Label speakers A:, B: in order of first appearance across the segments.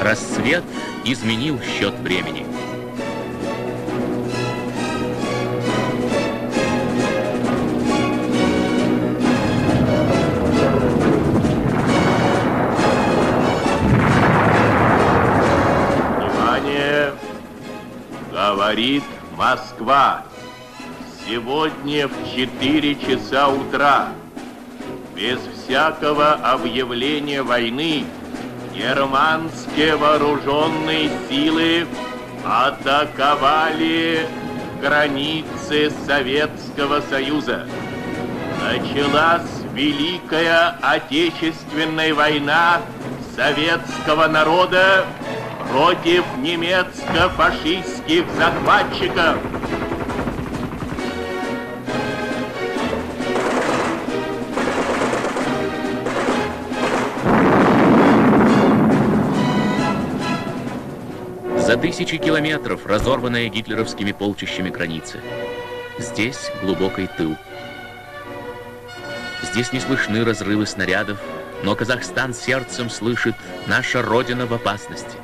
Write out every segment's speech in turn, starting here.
A: Рассвет изменил счет времени.
B: Внимание! Говорит Москва. Сегодня в 4 часа утра, без всякого объявления войны, германские вооруженные силы атаковали границы Советского Союза. Началась Великая Отечественная война советского народа против немецко-фашистских захватчиков.
A: За тысячи километров разорванная гитлеровскими полчищами границы. Здесь глубокий тыл. Здесь не слышны разрывы снарядов, но Казахстан сердцем слышит: наша Родина в опасности.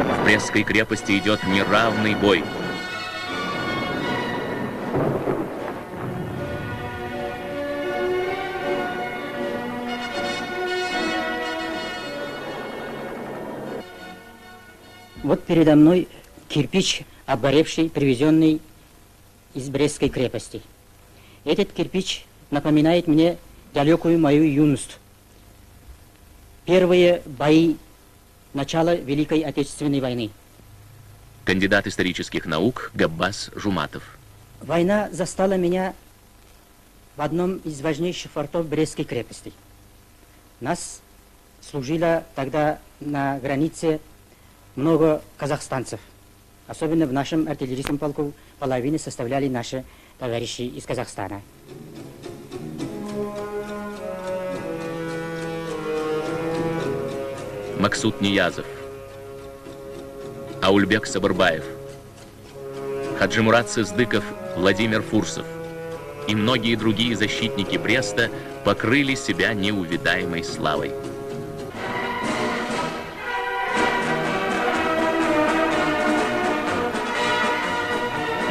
A: В Брестской крепости идет неравный бой.
C: Вот передо мной кирпич, обгоревший, привезенный из Брестской крепости. Этот кирпич напоминает мне далекую мою юность. Первые бои начала Великой Отечественной войны.
A: Кандидат исторических наук Габбас Жуматов.
C: Война застала меня в одном из важнейших фортов Брестской крепости. Нас служило тогда на границе много казахстанцев. Особенно в нашем артиллерийском полку половину составляли наши товарищи из Казахстана.
A: Максут Ниязов, Аульбек Сабырбаев, Хаджимурат Сыздыков, Владимир Фурсов и многие другие защитники Бреста покрыли себя неувидаемой славой.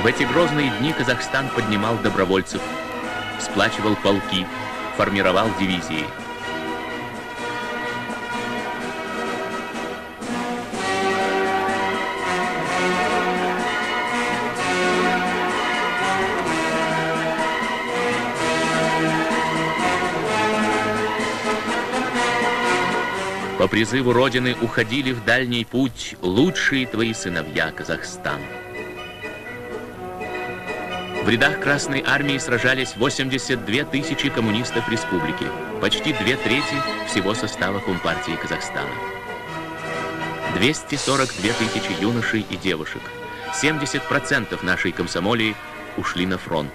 A: В эти грозные дни Казахстан поднимал добровольцев, сплачивал полки, формировал дивизии. По призыву Родины уходили в дальний путь лучшие твои сыновья, Казахстан. В рядах Красной Армии сражались 82 тысячи коммунистов республики, почти 2/3 всего состава Компартии Казахстана. 242 тысячи юношей и девушек, 70% нашей комсомолии ушли на фронт.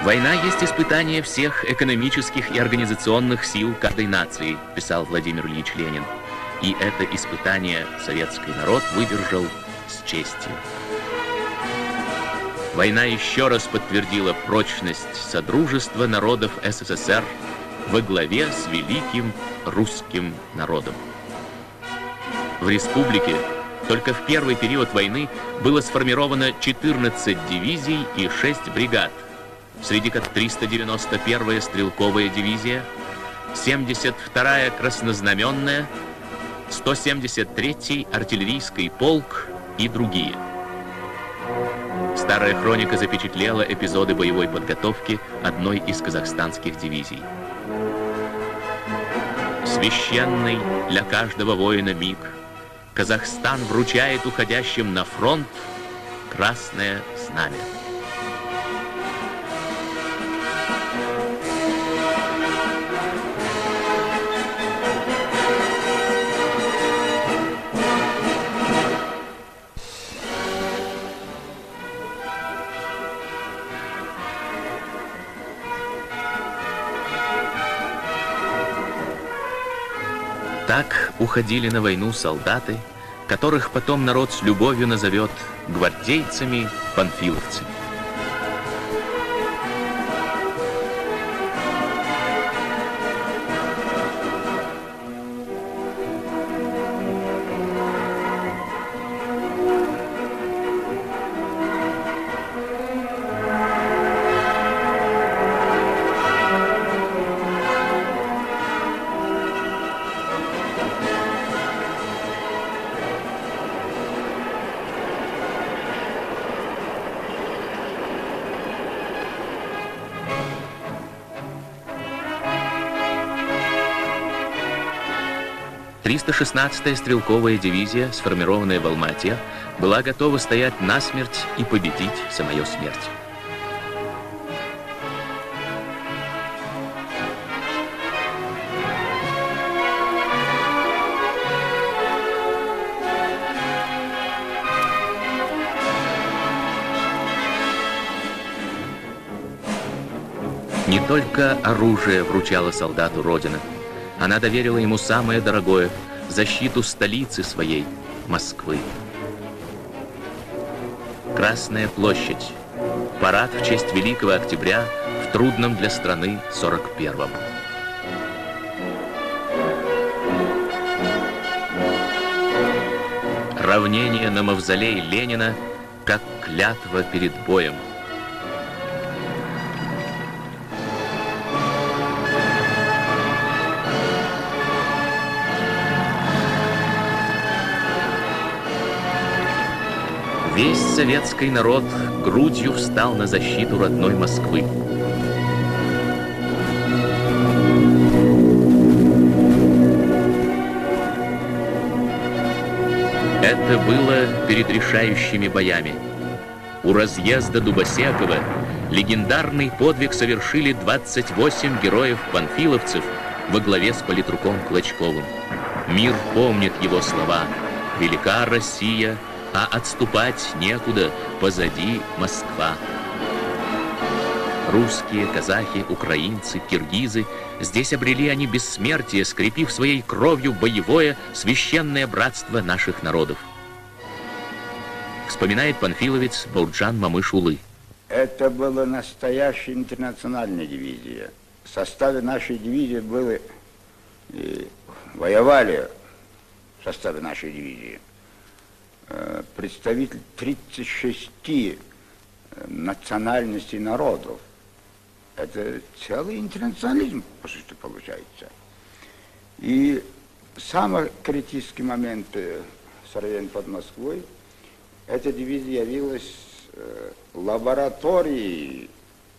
A: «Война есть испытание всех экономических и организационных сил каждой нации», писал Владимир Ильич Ленин. И это испытание советский народ выдержал с честью. Война еще раз подтвердила прочность содружества народов СССР во главе с великим русским народом. В республике только в первый период войны было сформировано 14 дивизий и 6 бригад, среди которых 391-я стрелковая дивизия, 72-я краснознаменная, 173-й артиллерийский полк и другие. Старая хроника запечатлела эпизоды боевой подготовки одной из казахстанских дивизий. Священный для каждого воина миг Казахстан вручает уходящим на фронт красное знамя. Так уходили на войну солдаты, которых потом народ с любовью назовет гвардейцами-панфиловцами. «316-я стрелковая дивизия, сформированная в Алма-Ате, была готова стоять насмерть и победить самую смерть. Не только оружие вручала солдату Родина, она доверила ему самое дорогое — защиту столицы своей, Москвы. Красная площадь. Парад в честь Великого Октября в трудном для страны 41-м. Равнение на мавзолей Ленина, как клятва перед боем. Весь советский народ грудью встал на защиту родной Москвы. Это было перед решающими боями. У разъезда Дубосекова легендарный подвиг совершили 28 героев-панфиловцев во главе с политруком Клочковым. Мир помнит его слова: «Велика Россия, а отступать некуда, позади Москва». Русские, казахи, украинцы, киргизы — здесь обрели они бессмертие, скрепив своей кровью боевое священное братство наших народов. Вспоминает панфиловец Бауджан Мамыш-Улы.
D: Это была настоящая интернациональная дивизия. В составе нашей дивизии были воевали в составе нашей дивизии представитель 36 национальностей народов. Это целый интернационализм, по сути, получается. И самый критический момент сражения под Москвой, эта дивизия явилась лабораторией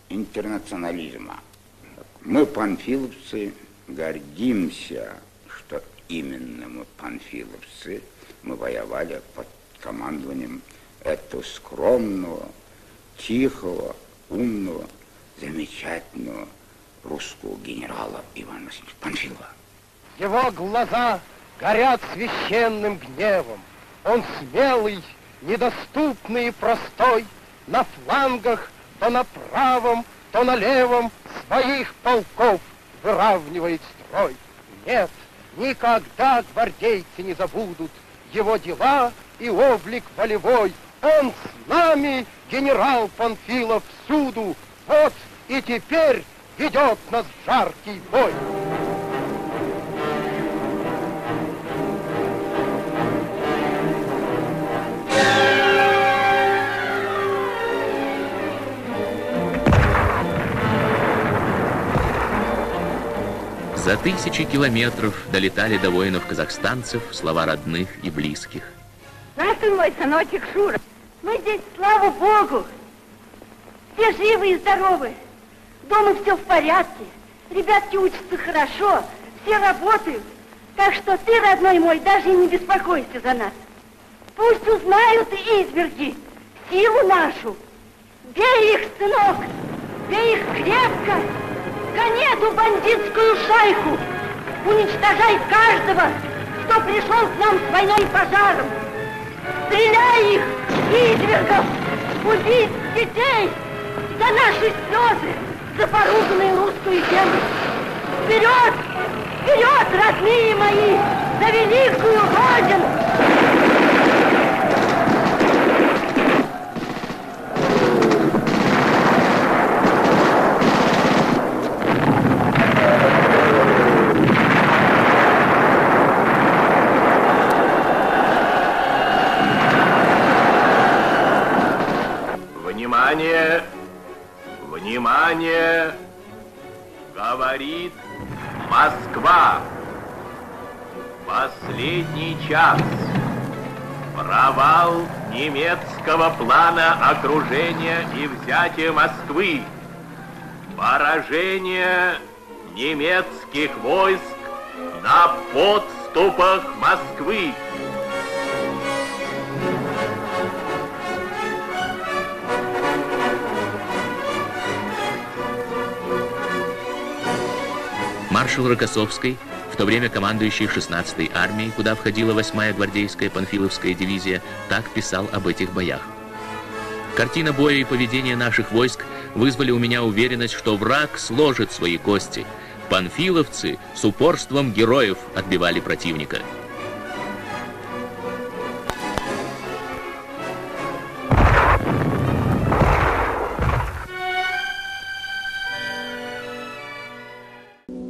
D: интернационализма. Мы, панфиловцы, гордимся, что именно мы, панфиловцы, мы воевали под командованием этого скромного, тихого, умного, замечательного русского генерала Ивана Васильевича Панфилова.
E: Его глаза горят священным гневом. Он смелый, недоступный и простой, на флангах, то на правом, то на левом своих полков выравнивает строй. Нет, никогда гвардейцы не забудут его дела и облик волевой. Он с нами, генерал Панфилов, всюду. Вот и теперь ведет нас в жаркий бой.
A: За тысячи километров долетали до воинов-казахстанцев слова родных и близких.
F: Здравствуй, мой сыночек Шура. Мы здесь, слава Богу, все живы и здоровы. Дома все в порядке. Ребятки учатся хорошо, все работают. Так что ты, родной мой, даже и не беспокойся за нас. Пусть узнают изверги силу нашу. Бей их, сынок, бей их крепко. Гони эту бандитскую шайку. Уничтожай каждого, кто пришел к нам с войной и пожаром. Стреляй их, извергов, убийц детей, за наши слезы, за поруганную русскую землю. Вперед, вперед, родные мои! за великую Родину!
B: Внимание! Внимание! Говорит Москва! Последний час. Провал немецкого плана окружения и взятия Москвы. Поражение немецких войск на подступах Москвы.
A: Маршал Рокоссовский, в то время командующий 16-й армией, куда входила 8-я гвардейская Панфиловская дивизия, так писал об этих боях. Картина боя и поведение наших войск вызвали у меня уверенность, что враг сложит свои кости. Панфиловцы с упорством героев отбивали противника.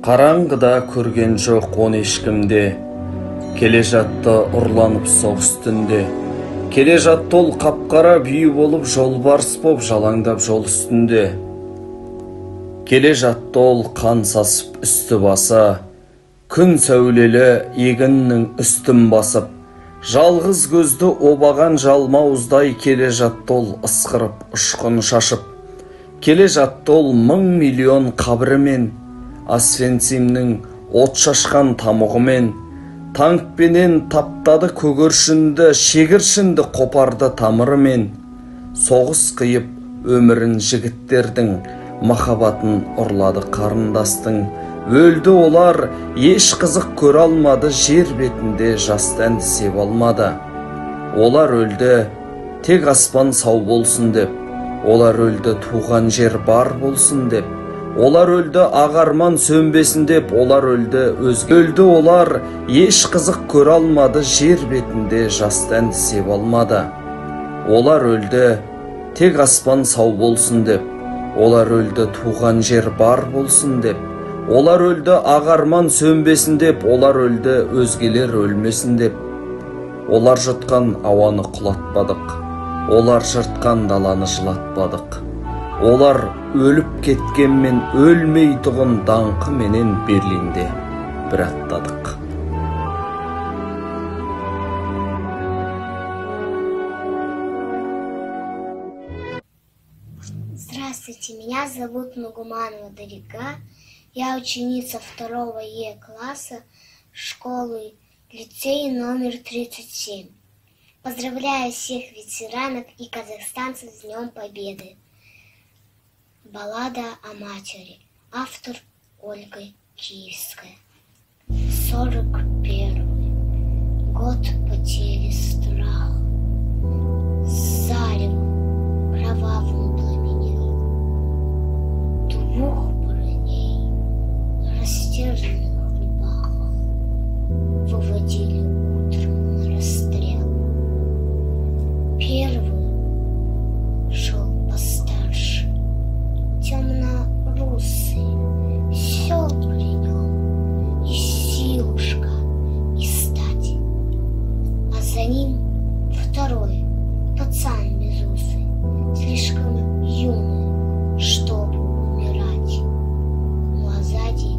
G: Қараңғыда көрген жоқ он ешкімде, келе жатты ұрланып соғыс түнде. Келе жатты ол қапқара бүйі болып, жолбарыс боп жалаңдап жол үстінде. Келе жатты ол қан сасып үсті баса, күн сәулелі егіннің үстін басып, жалғыз көзді обаған жалмауыздай келе жатты ол ысқырып ұшқын шашып. Келе жатты ол 1000 миллион қабірімен, Освенцимнің от шашқан тамұғымен, танкпенен таптады көгершінді, шегіршінді қопарды тамырымен, соғыс қиып өмірін жігіттердің, махаббатын ұрлады қарындастың. Өлді олар, еш қызық көре алмады, жер бетінде жастан сеп алмады. Олар өлді, тек аспан сау болсын деп, олар өлді, туған жер бар болсын деп. Олар өлді, ағарман сөнбесін деп, олар өлді, өзге өлді олар, еш қызық көре алмады, жер бетінде жастан сеп алмады. Олар өлді, тек аспан сау болсын деп, олар өлді, туған жер бар болсын деп. Олар өлді, ағарман сөнбесін деп, олар өлді, өзгелер өлмесін деп. Олар жұтқан ауаны құлатпадық, олар жыртқан даланы жылатпадық. Олар өліп кеткенмен өлмей тұғын даңқы менен Берлинде бір аттадық.
H: Здравствуйте, меня зовут Нугуманова Дарига. Я ученица 2 Е класса школы лицей номер 37. Поздравляю всех ветеранов и казахстанцев с Днем Победы. Баллада о матери. Автор Ольга Киевская. 41 год потери страх. Зарево кровавым пламенел. 2 броней, растерзанных в рубахах, выводили утром на расстрел. Первый шел постарше, темно-русый, все при нем, и силушка, и стать. А за ним второй, пацан безусый, слишком юный, чтобы умирать. Ну а сзади,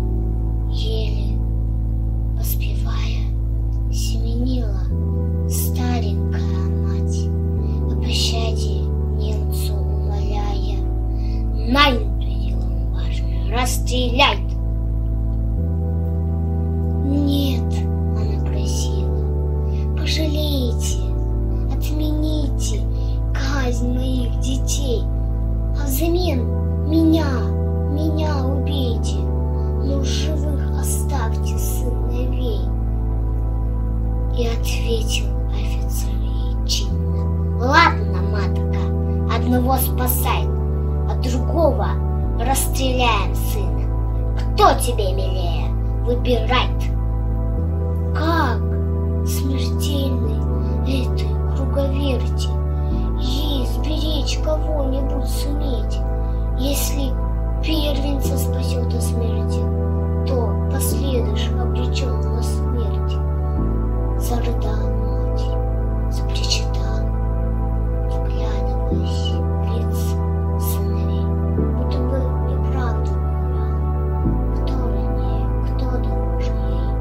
H: еле поспевая, семенила старенькая мать, о пощаде немцу умоляя: «Най, пределом важно, расстреляй!» «Нет, — она просила, — пожалейте, отмените казнь моих детей, а взамен меня убейте, но живых оставьте сыновей». И ответил офицер ей чинно: «Ладно, матка, одного спасай, а другого расстреляем сына. Кто тебе милее? Выбирай». «Как? смерти, то последуешь обречен на смерть. Зарыдала мать, запричитала, вглядываясь в лица сыновей, будто бы неправду говорила, кто ранее, кто дороже ей.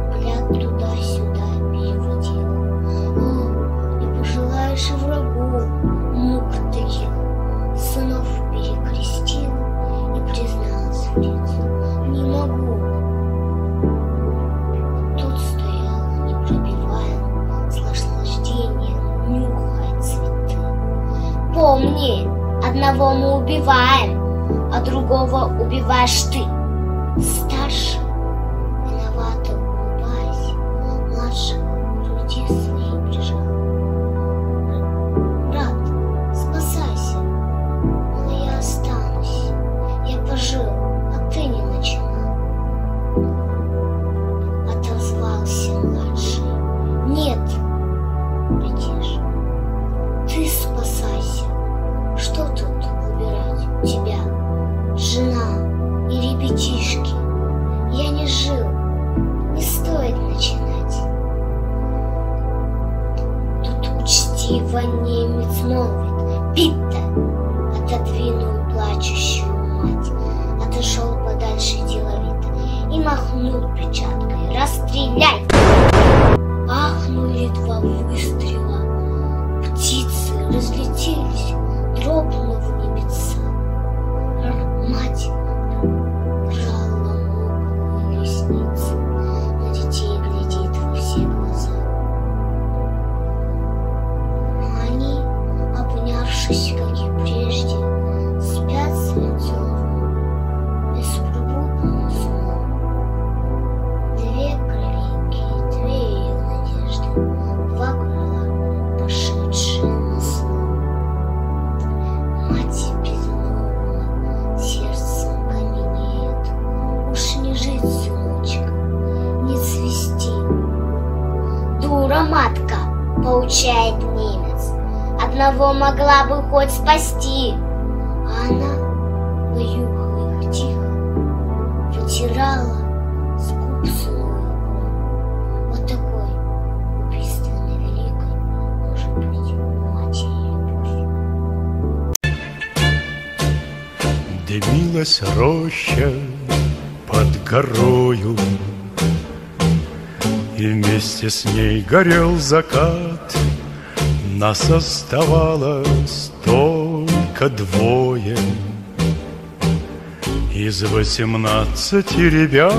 H: Взгляд туда-сюда переводила. О, не пожелаешь и врагу мук таких. Сынов перекрестила и призналась в лицо: не могу. Тут стояла непробиваемо, с наслаждением нюхая цветы. Помни, одного мы убиваем, а другого убиваешь ты. Старший, виновато улыбаясь, младшего к груди своей прижал. Брат, спасайся, но я останусь. Я пожил, а ты не начинал. Отозвался младший. Нет, братиш, ты спасайся. Что тут выбирать у тебя? Жена и ребятишки. Я не жил, не стоит начинать. Тут учтиво немец молвит: Питта! Отодвинул плачущую мать, отошел подальше деловито и махнул перчаткой: расстреляй! Ахнули два выстрела, птицы разлетелись, дрогнув небеса. Мать жала мокрые ресницы, на детей глядит во все глаза. Они, обнявшись, как и прежде, спят свинцовым, беспробудным сном. Две кроленькие, две ее надежды, два крыла, пошедшие на сон. Мать безмолвна, сердцем каменеет. Уж не жить, сыночек, не цвести. Дура матка, поучает немец, одного могла бы хоть спасти. А она баюкала их тихо, вытирала с губ сынку. Вот такой убийственно великой может быть у матери любовь.
I: Дымилась роща под горою, и вместе с ней горел закат. Нас оставалось только двое из 18 ребят.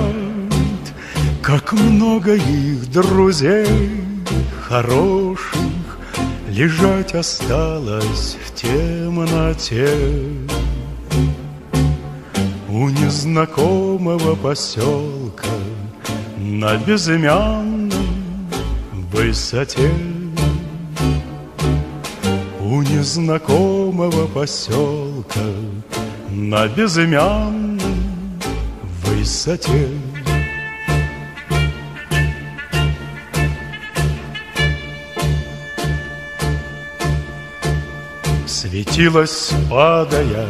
I: Как много их друзей хороших лежать осталось в темноте у незнакомого поселка на безымянной высоте. У незнакомого поселка на безымянной высоте. Светилась, падая,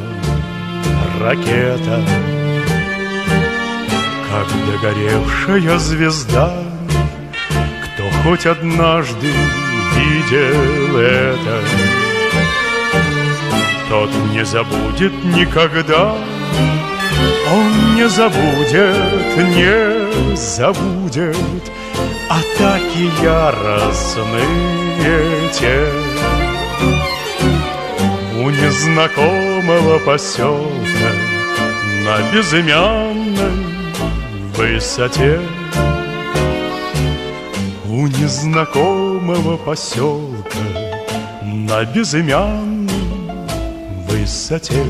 I: ракета, как догоревшая звезда. Кто хоть однажды видел это, тот не забудет никогда. Он не забудет, не забудет атаки яростные те. У незнакомого поселка на безымянной высоте. У незнакомого поселка на безымянной высоте.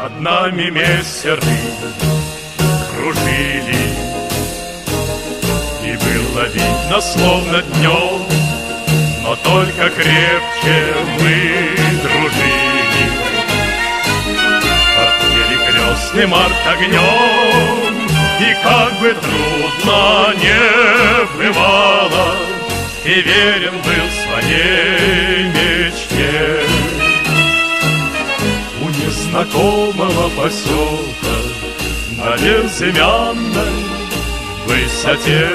I: Над нами мессеры кружили, и было видно, словно днем, но только крепче мы дружили. Под перекрестным артогнем, и как бы трудно не бывало, и верен был своей мечте. У незнакомого поселка на безымянной высоте,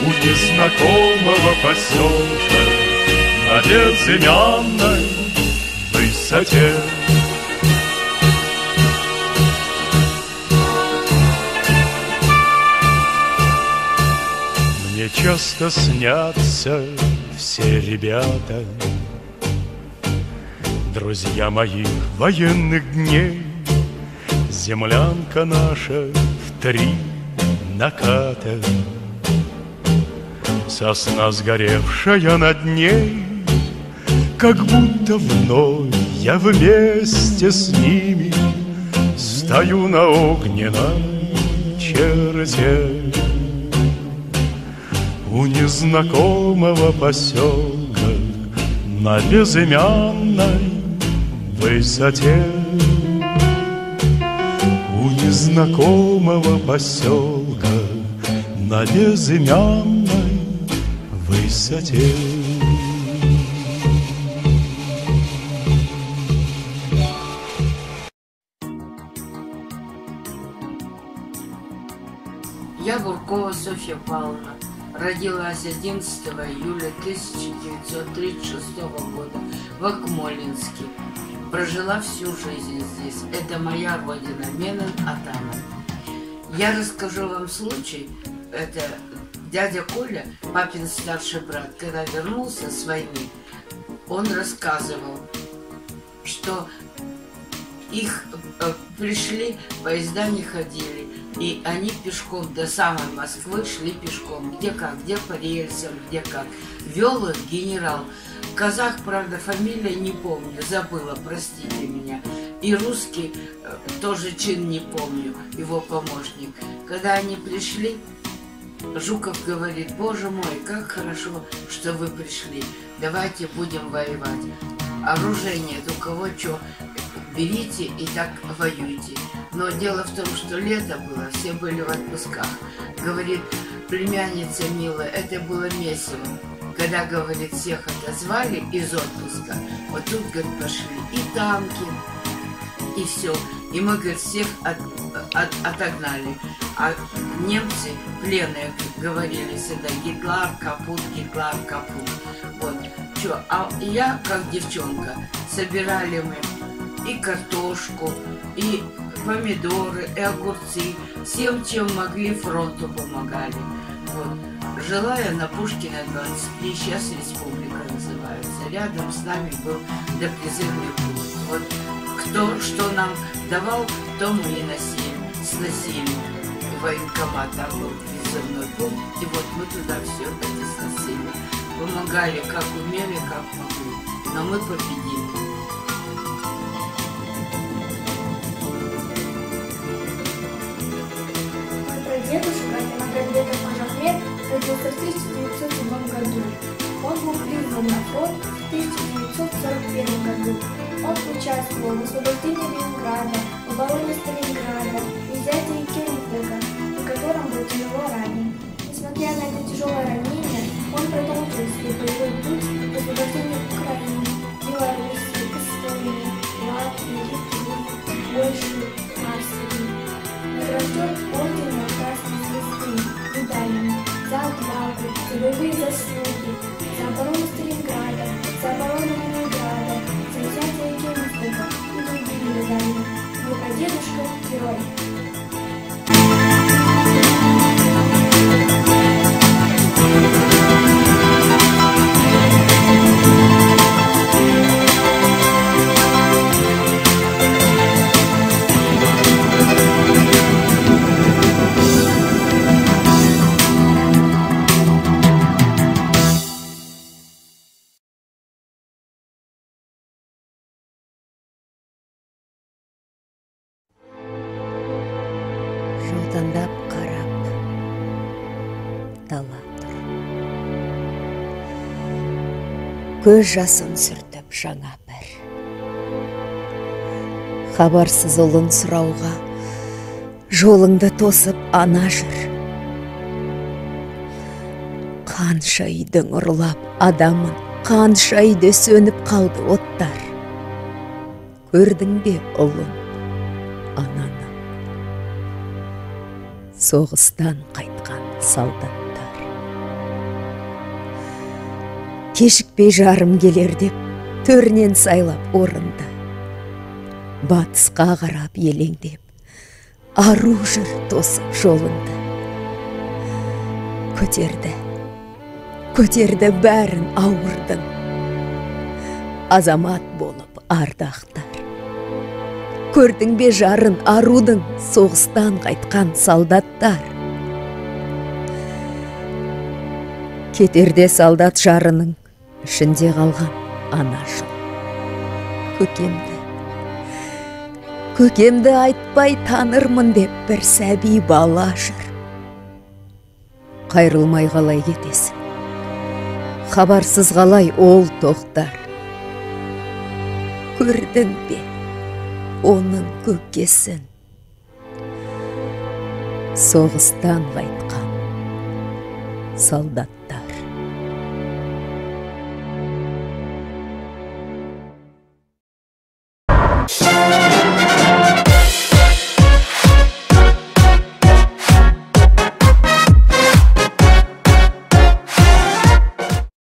I: у незнакомого поселка на безымянной высоте. Мне часто снятся все ребята, друзья моих военных дней. Землянка наша в 3 наката, сосна сгоревшая над ней, как будто вновь я вместе с ними стою на огненной черте. У незнакомого поселка на безымянной высоте, у незнакомого поселка на безымянной высоте.
J: Я Буркова Софья Павловна. Родилась 11 июля 1936 года в Акмолинске. Прожила всю жизнь здесь. Это моя родина, Менен Атаман. Я расскажу вам случай. Это дядя Коля, папин старший брат, когда вернулся с войны, он рассказывал, что их пришли, поезда не ходили, и они пешком до самой Москвы шли пешком. Где как, где по рельсам, где как. Вел их генерал. Казах, правда, фамилия не помню, забыла, простите меня. И русский тоже чин не помню, его помощник. Когда они пришли, Жуков говорит: боже мой, как хорошо, что вы пришли. Давайте будем воевать. Оружия нет, у кого что, берите и так воюйте. Но дело в том, что лето было, все были в отпусках. Говорит, племянница милая, это было месиво. Когда, говорит, всех отозвали из отпуска, вот тут, говорит, пошли и танки, и все. И мы, говорит, всех отогнали. А немцы пленные говорили всегда: Гитлер капут, Гитлер капут. Вот. Чё? А я, как девчонка, собирали мы и картошку, и помидоры, и огурцы. Всем, чем могли, фронту помогали. Вот. Жила я на Пушкина 23, сейчас Республика называется. Рядом с нами был допризывный пункт. Вот кто что нам давал, то мы и сносили. Военкомат, там был призывной пункт, и вот мы туда все это сносили. Помогали, как умели, как могли. Но мы победили.
K: Дедушка Магомедов Мажахмед родился в 1907 году. Он был призван на фронт в 1941 году. Он участвовал в освобождении Ленинграда, в обороне Сталинграда и взятии Екатеринбурга, в котором был тяжело ранен. Несмотря на это тяжелое ранение, он продолжил свой боевой путь в освобождении Украины, Белоруссии, Эстонии, Латвии, Литвы, Польши, Австрии. Награжден орденом Красной Звезды, медалями за отвагу, за боевые заслуги, за оборону Сталинграда, за оборону Ленинграда, за взятие Екатеринбурга и другими медалями. Мой прадедушка – герой.
L: Жаутаңдап қарап дала тұр. Көз жасын сүртіп жаңа бір. Хабарсыз ұлын сұрауға жолыңды тосып ана жүр. Қанша үйдің ұрлап адамын, қанша үйде сөніп қалды оттар. Көрдің бе ұлын, ананы, соғыстан қайтқан солдаттар. Кешікпей жарым келер деп, төрінен сайлап орынды. Батысқа қарап елеңдеп, ару жүр тосып жолынды. Көтерді бәрін ауырдың, азамат болып ардақтар. Көрдің бе жарын арудың, соғыстан қайтқан солдаттар. Кетерде солдат жарының ішінде қалған ана жол. Көкемді айтпай танырмын деп бір сәби бала жүр. Қайрылмай қалай кетесің, хабарсыз қалай ол тоқтар. Көрдің бе оның көкесін, соғыстан қайтқан солдаттар.